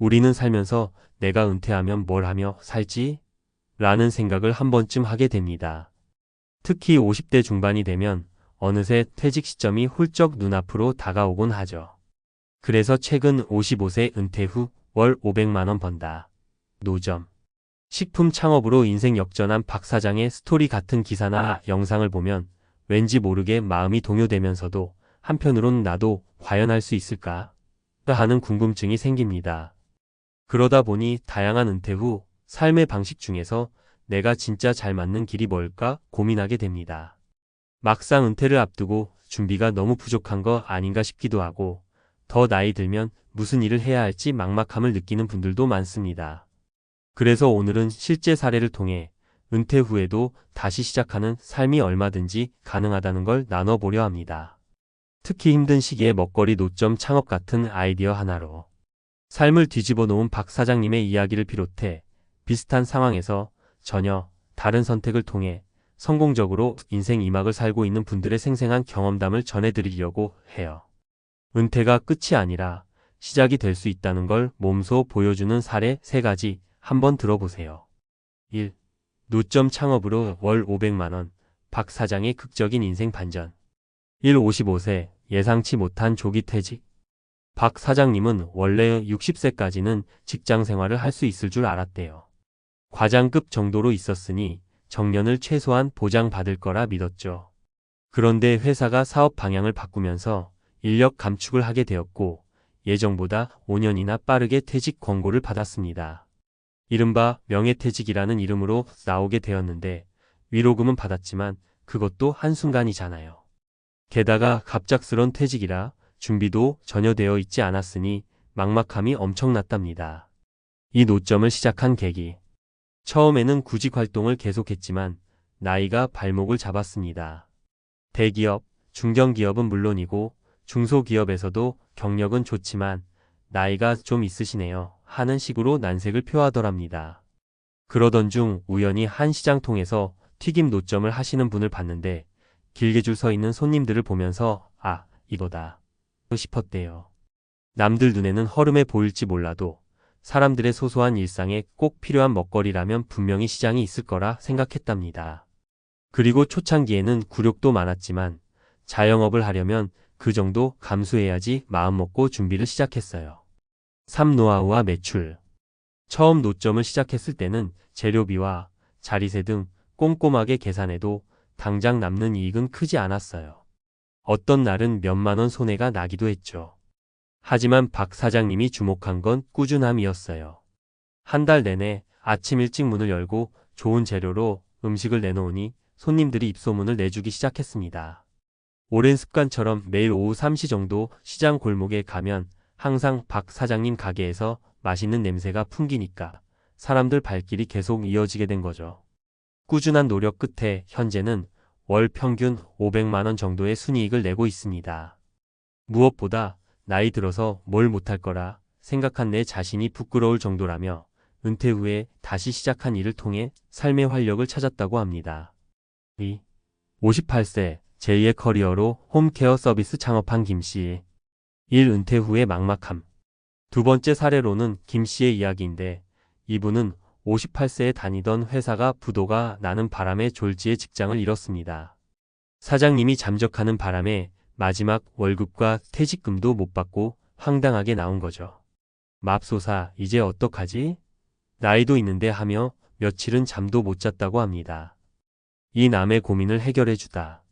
우리는 살면서 내가 은퇴하면 뭘 하며 살지? 라는 생각을 한 번쯤 하게 됩니다. 특히 50대 중반이 되면 어느새 퇴직 시점이 훌쩍 눈앞으로 다가오곤 하죠. 그래서 최근 55세 은퇴 후 월 500만 원 번다. 노점. 식품 창업으로 인생 역전한 박 사장의 스토리 같은 기사나 영상을 보면 왠지 모르게 마음이 동요되면서도 한편으론 나도 과연 할 수 있을까? 하는 궁금증이 생깁니다. 그러다 보니 다양한 은퇴 후 삶의 방식 중에서 내가 진짜 잘 맞는 길이 뭘까 고민하게 됩니다. 막상 은퇴를 앞두고 준비가 너무 부족한 거 아닌가 싶기도 하고 더 나이 들면 무슨 일을 해야 할지 막막함을 느끼는 분들도 많습니다. 그래서 오늘은 실제 사례를 통해 은퇴 후에도 다시 시작하는 삶이 얼마든지 가능하다는 걸 나눠보려 합니다. 특히 힘든 시기에 먹거리 노점 창업 같은 아이디어 하나로 삶을 뒤집어 놓은 박 사장님의 이야기를 비롯해 비슷한 상황에서 전혀 다른 선택을 통해 성공적으로 인생 2막을 살고 있는 분들의 생생한 경험담을 전해드리려고 해요. 은퇴가 끝이 아니라 시작이 될 수 있다는 걸 몸소 보여주는 사례 3가지 한번 들어보세요. 1. 노점 창업으로 월 500만 원, 박 사장의 극적인 인생 반전. 55세, 예상치 못한 조기 퇴직. 박 사장님은 원래 60세까지는 직장 생활을 할 수 있을 줄 알았대요. 과장급 정도로 있었으니 정년을 최소한 보장받을 거라 믿었죠. 그런데 회사가 사업 방향을 바꾸면서 인력 감축을 하게 되었고 예정보다 5년이나 빠르게 퇴직 권고를 받았습니다. 이른바 명예퇴직이라는 이름으로 나오게 되었는데 위로금은 받았지만 그것도 한순간이잖아요. 게다가 갑작스런 퇴직이라 준비도 전혀 되어 있지 않았으니 막막함이 엄청났답니다. 이 노점을 시작한 계기. 처음에는 구직 활동을 계속했지만 나이가 발목을 잡았습니다. 대기업, 중견기업은 물론이고 중소기업에서도 경력은 좋지만 나이가 좀 있으시네요 하는 식으로 난색을 표하더랍니다. 그러던 중 우연히 한 시장통에서 튀김 노점을 하시는 분을 봤는데 길게 줄 서 있는 손님들을 보면서 아, 이거다 싶었대요. 남들 눈에는 허름해 보일지 몰라도 사람들의 소소한 일상에 꼭 필요한 먹거리라면 분명히 시장이 있을 거라 생각했답니다. 그리고 초창기에는 굴욕도 많았지만 자영업을 하려면 그 정도 감수해야지 마음먹고 준비를 시작했어요. 3. 노하우와 매출. 처음 노점을 시작했을 때는 재료비와 자리세 등 꼼꼼하게 계산해도 당장 남는 이익은 크지 않았어요. 어떤 날은 몇만 원 손해가 나기도 했죠. 하지만 박 사장님이 주목한 건 꾸준함이었어요. 한 달 내내 아침 일찍 문을 열고 좋은 재료로 음식을 내놓으니 손님들이 입소문을 내주기 시작했습니다. 오랜 습관처럼 매일 오후 3시 정도 시장 골목에 가면 항상 박 사장님 가게에서 맛있는 냄새가 풍기니까 사람들 발길이 계속 이어지게 된 거죠. 꾸준한 노력 끝에 현재는 월 평균 500만 원 정도의 순이익을 내고 있습니다. 무엇보다 나이 들어서 뭘 못할 거라 생각한 내 자신이 부끄러울 정도라며 은퇴 후에 다시 시작한 일을 통해 삶의 활력을 찾았다고 합니다. 2. 58세 제2의 커리어로 홈케어 서비스 창업한 김씨. 1. 은퇴 후의 막막함. 두 번째 사례로는 김씨의 이야기인데 이분은 58세에 다니던 회사가 부도가 나는 바람에 졸지에 직장을 잃었습니다. 사장님이 잠적하는 바람에 마지막 월급과 퇴직금도 못 받고 황당하게 나온 거죠. 맙소사 이제 어떡하지? 나이도 있는데 하며 며칠은 잠도 못 잤다고 합니다. 이 남의 고민을 해결해 주다.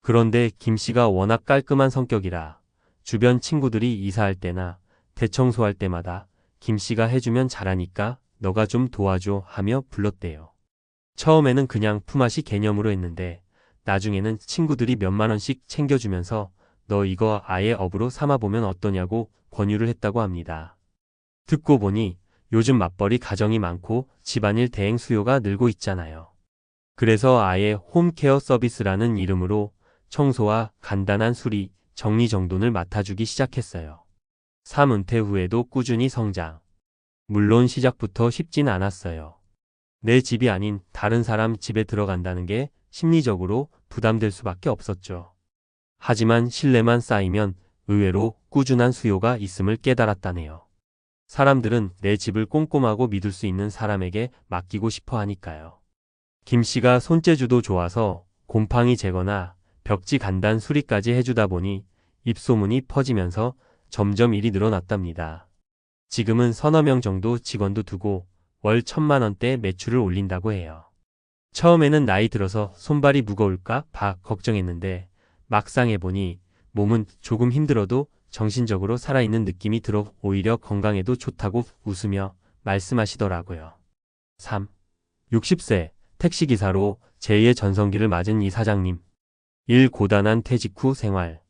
그런데 김씨가 워낙 깔끔한 성격이라 주변 친구들이 이사할 때나 대청소할 때마다 김씨가 해주면 잘하니까 너가 좀 도와줘 하며 불렀대요. 처음에는 그냥 품앗이 개념으로 했는데 나중에는 친구들이 몇만 원씩 챙겨주면서 너 이거 아예 업으로 삼아보면 어떠냐고 권유를 했다고 합니다. 듣고 보니 요즘 맞벌이 가정이 많고 집안일 대행 수요가 늘고 있잖아요. 그래서 아예 홈케어 서비스라는 이름으로 청소와 간단한 수리, 정리정돈을 맡아주기 시작했어요. 3. 은퇴 후에도 꾸준히 성장. 물론 시작부터 쉽진 않았어요. 내 집이 아닌 다른 사람 집에 들어간다는 게 심리적으로 부담될 수밖에 없었죠. 하지만 신뢰만 쌓이면 의외로 꾸준한 수요가 있음을 깨달았다네요. 사람들은 내 집을 꼼꼼하고 믿을 수 있는 사람에게 맡기고 싶어 하니까요. 김 씨가 손재주도 좋아서 곰팡이 제거나 벽지 간단 수리까지 해주다 보니 입소문이 퍼지면서 점점 일이 늘어났답니다. 지금은 서너 명 정도 직원도 두고 월 1,000만 원대 매출을 올린다고 해요. 처음에는 나이 들어서 손발이 무거울까 봐 걱정했는데 막상 해보니 몸은 조금 힘들어도 정신적으로 살아있는 느낌이 들어 오히려 건강에도 좋다고 웃으며 말씀하시더라고요. 3. 60세 택시기사로 제2의 전성기를 맞은 이 사장님. 일 고단한 퇴직 후 생활.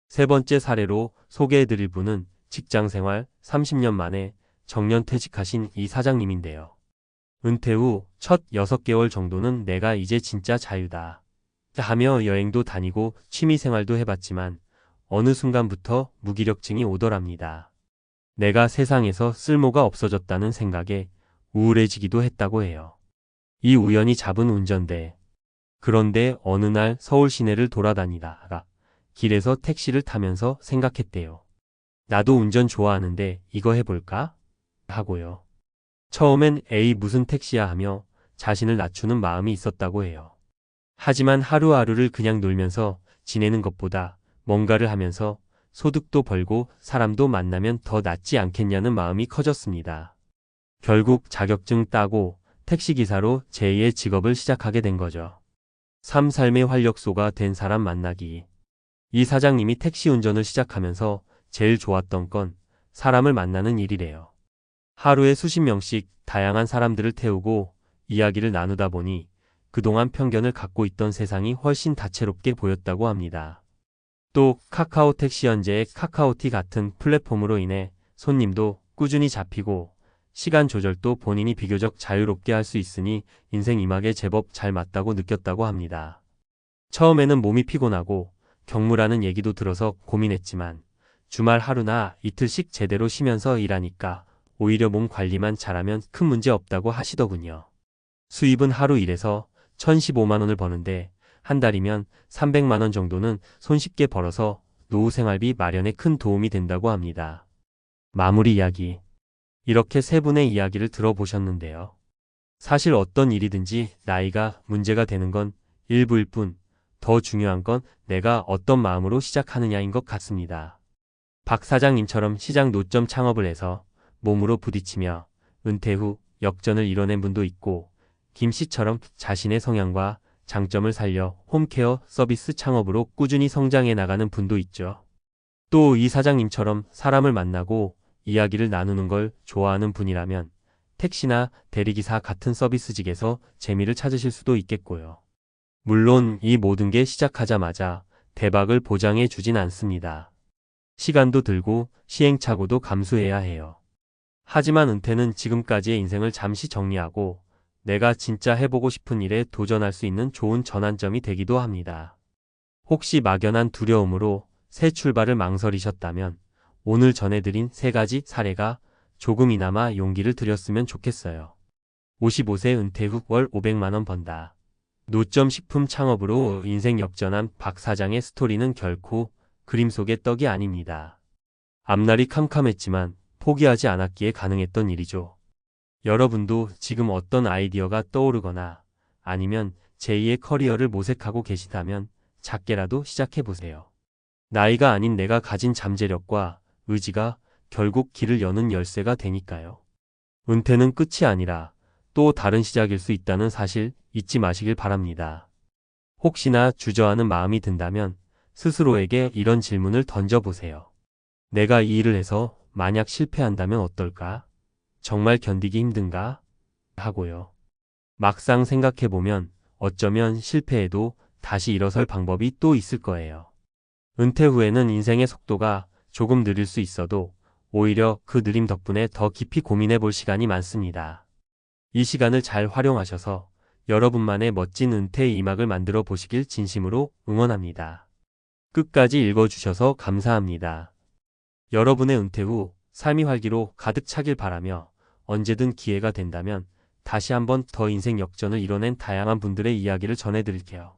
세 번째 사례로 소개해드릴 분은 직장생활 30년 만에 정년퇴직하신 이 사장님인데요. 은퇴 후 첫 6개월 정도는 내가 이제 진짜 자유다 하며 여행도 다니고 취미생활도 해봤지만 어느 순간부터 무기력증이 오더랍니다. 내가 세상에서 쓸모가 없어졌다는 생각에 우울해지기도 했다고 해요. 이 우연히 잡은 운전대. 그런데 어느 날 서울 시내를 돌아다니다가 길에서 택시를 타면서 생각했대요. 나도 운전 좋아하는데 이거 해볼까? 하고요. 처음엔 에이 무슨 택시야 하며 자신을 낮추는 마음이 있었다고 해요. 하지만 하루하루를 그냥 놀면서 지내는 것보다 뭔가를 하면서 소득도 벌고 사람도 만나면 더 낫지 않겠냐는 마음이 커졌습니다. 결국 자격증 따고 택시기사로 제2의 직업을 시작하게 된 거죠. 삶의 활력소가 된 사람 만나기. 이 사장님이 택시 운전을 시작하면서 제일 좋았던 건 사람을 만나는 일이래요. 하루에 수십 명씩 다양한 사람들을 태우고 이야기를 나누다 보니 그동안 편견을 갖고 있던 세상이 훨씬 다채롭게 보였다고 합니다. 또 카카오 택시 현재의 카카오티 같은 플랫폼으로 인해 손님도 꾸준히 잡히고 시간 조절도 본인이 비교적 자유롭게 할 수 있으니 인생 이막에 제법 잘 맞다고 느꼈다고 합니다. 처음에는 몸이 피곤하고 경무라는 얘기도 들어서 고민했지만 주말 하루나 이틀씩 제대로 쉬면서 일하니까 오히려 몸 관리만 잘하면 큰 문제 없다고 하시더군요. 수입은 하루 일해서 1,015만 원을 버는데 한 달이면 300만 원 정도는 손쉽게 벌어서 노후 생활비 마련에 큰 도움이 된다고 합니다. 마무리 이야기. 이렇게 세 분의 이야기를 들어보셨는데요. 사실 어떤 일이든지 나이가 문제가 되는 건 일부일 뿐, 더 중요한 건 내가 어떤 마음으로 시작하느냐인 것 같습니다. 박 사장님처럼 시장 노점 창업을 해서 몸으로 부딪히며 은퇴 후 역전을 이뤄낸 분도 있고, 김 씨처럼 자신의 성향과 장점을 살려 홈케어 서비스 창업으로 꾸준히 성장해 나가는 분도 있죠. 또 이 사장님처럼 사람을 만나고 이야기를 나누는 걸 좋아하는 분이라면 택시나 대리기사 같은 서비스직에서 재미를 찾으실 수도 있겠고요. 물론 이 모든 게 시작하자마자 대박을 보장해 주진 않습니다. 시간도 들고 시행착오도 감수해야 해요. 하지만 은퇴는 지금까지의 인생을 잠시 정리하고 내가 진짜 해보고 싶은 일에 도전할 수 있는 좋은 전환점이 되기도 합니다. 혹시 막연한 두려움으로 새 출발을 망설이셨다면 오늘 전해드린 세 가지 사례가 조금이나마 용기를 드렸으면 좋겠어요. 55세 은퇴 후 월 500만 원 번다. 노점 식품 창업으로 인생 역전한 박 사장의 스토리는 결코 그림 속의 떡이 아닙니다. 앞날이 캄캄했지만 포기하지 않았기에 가능했던 일이죠. 여러분도 지금 어떤 아이디어가 떠오르거나 아니면 제2의 커리어를 모색하고 계시다면 작게라도 시작해보세요. 나이가 아닌 내가 가진 잠재력과 의지가 결국 길을 여는 열쇠가 되니까요. 은퇴는 끝이 아니라 또 다른 시작일 수 있다는 사실 잊지 마시길 바랍니다. 혹시나 주저하는 마음이 든다면 스스로에게 이런 질문을 던져보세요. 내가 이 일을 해서 만약 실패한다면 어떨까? 정말 견디기 힘든가? 하고요. 막상 생각해보면 어쩌면 실패해도 다시 일어설 방법이 또 있을 거예요. 은퇴 후에는 인생의 속도가 조금 느릴 수 있어도 오히려 그 느림 덕분에 더 깊이 고민해 볼 시간이 많습니다. 이 시간을 잘 활용하셔서 여러분만의 멋진 은퇴의 이막을 만들어 보시길 진심으로 응원합니다. 끝까지 읽어주셔서 감사합니다. 여러분의 은퇴 후 삶이 활기로 가득 차길 바라며 언제든 기회가 된다면 다시 한번 더 인생 역전을 이뤄낸 다양한 분들의 이야기를 전해드릴게요.